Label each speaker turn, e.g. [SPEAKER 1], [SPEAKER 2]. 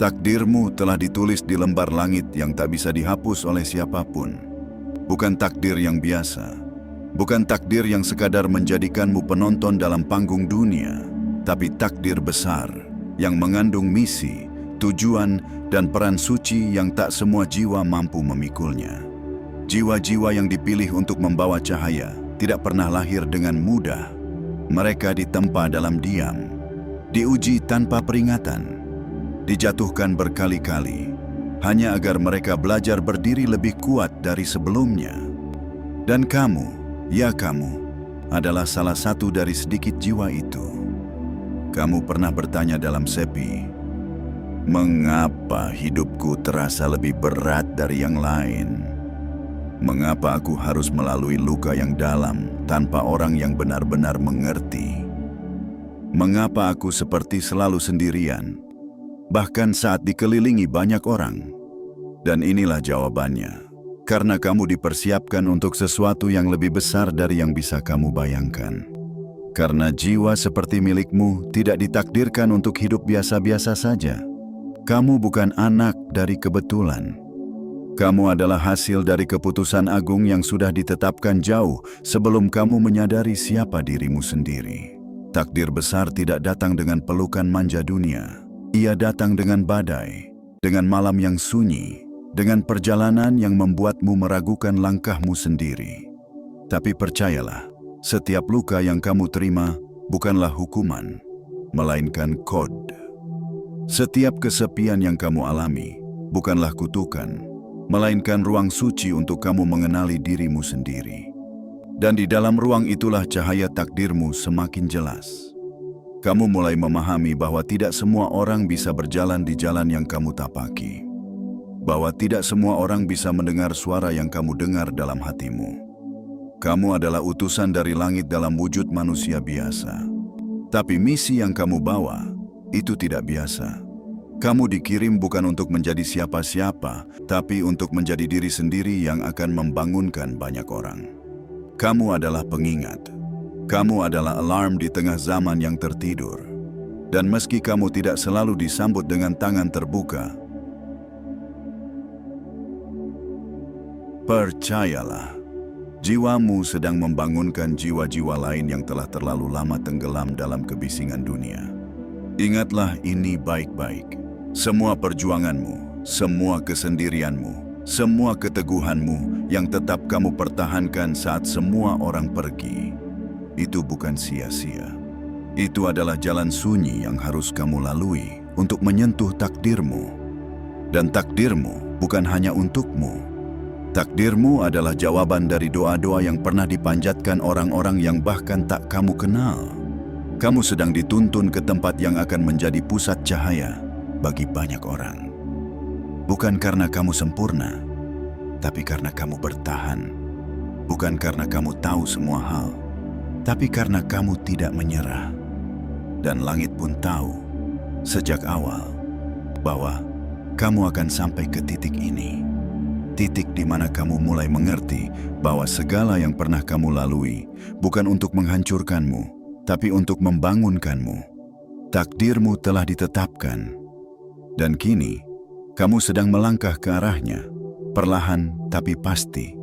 [SPEAKER 1] Takdirmu telah ditulis di lembar langit yang tak bisa dihapus oleh siapapun. Bukan takdir yang biasa. Bukan takdir yang sekadar menjadikanmu penonton dalam panggung dunia, tapi takdir besar yang mengandung misi, tujuan, dan peran suci yang tak semua jiwa mampu memikulnya. Jiwa-jiwa yang dipilih untuk membawa cahaya tidak pernah lahir dengan mudah. Mereka ditempa dalam diam, diuji tanpa peringatan, dijatuhkan berkali-kali, hanya agar mereka belajar berdiri lebih kuat dari sebelumnya. Dan kamu, ya kamu, adalah salah satu dari sedikit jiwa itu. Kamu pernah bertanya dalam sepi, mengapa hidupku terasa lebih berat dari yang lain? Mengapa aku harus melalui luka yang dalam tanpa orang yang benar-benar mengerti? Mengapa aku seperti selalu sendirian, bahkan saat dikelilingi banyak orang? Dan inilah jawabannya. Karena kamu dipersiapkan untuk sesuatu yang lebih besar dari yang bisa kamu bayangkan. Karena jiwa seperti milikmu tidak ditakdirkan untuk hidup biasa-biasa saja. Kamu bukan anak dari kebetulan. Kamu adalah hasil dari keputusan agung yang sudah ditetapkan jauh sebelum kamu menyadari siapa dirimu sendiri. Takdir besar tidak datang dengan pelukan manja dunia. Ia datang dengan badai, dengan malam yang sunyi, dengan perjalanan yang membuatmu meragukan langkahmu sendiri. Tapi percayalah, setiap luka yang kamu terima bukanlah hukuman, melainkan kode. Setiap kesepian yang kamu alami bukanlah kutukan, melainkan ruang suci untuk kamu mengenali dirimu sendiri. Dan di dalam ruang itulah cahaya takdirmu semakin jelas. Kamu mulai memahami bahwa tidak semua orang bisa berjalan di jalan yang kamu tapaki. Bahwa tidak semua orang bisa mendengar suara yang kamu dengar dalam hatimu. Kamu adalah utusan dari langit dalam wujud manusia biasa. Tapi misi yang kamu bawa, itu tidak biasa. Kamu dikirim bukan untuk menjadi siapa-siapa, tapi untuk menjadi diri sendiri yang akan membangunkan banyak orang. Kamu adalah pengingat. Kamu adalah alarm di tengah zaman yang tertidur. Dan meski kamu tidak selalu disambut dengan tangan terbuka, percayalah, jiwamu sedang membangunkan jiwa-jiwa lain yang telah terlalu lama tenggelam dalam kebisingan dunia. Ingatlah ini baik-baik. Semua perjuanganmu, semua kesendirianmu, semua keteguhanmu yang tetap kamu pertahankan saat semua orang pergi, itu bukan sia-sia. Itu adalah jalan sunyi yang harus kamu lalui untuk menyentuh takdirmu. Dan takdirmu bukan hanya untukmu. Takdirmu adalah jawaban dari doa-doa yang pernah dipanjatkan orang-orang yang bahkan tak kamu kenal. Kamu sedang dituntun ke tempat yang akan menjadi pusat cahaya bagi banyak orang. Bukan karena kamu sempurna, tapi karena kamu bertahan. Bukan karena kamu tahu semua hal, tapi karena kamu tidak menyerah. Dan langit pun tahu sejak awal bahwa kamu akan sampai ke titik ini. Titik di mana kamu mulai mengerti bahwa segala yang pernah kamu lalui bukan untuk menghancurkanmu, tapi untuk membangunkanmu. Takdirmu telah ditetapkan. Dan kini, kamu sedang melangkah ke arahnya, perlahan tapi pasti.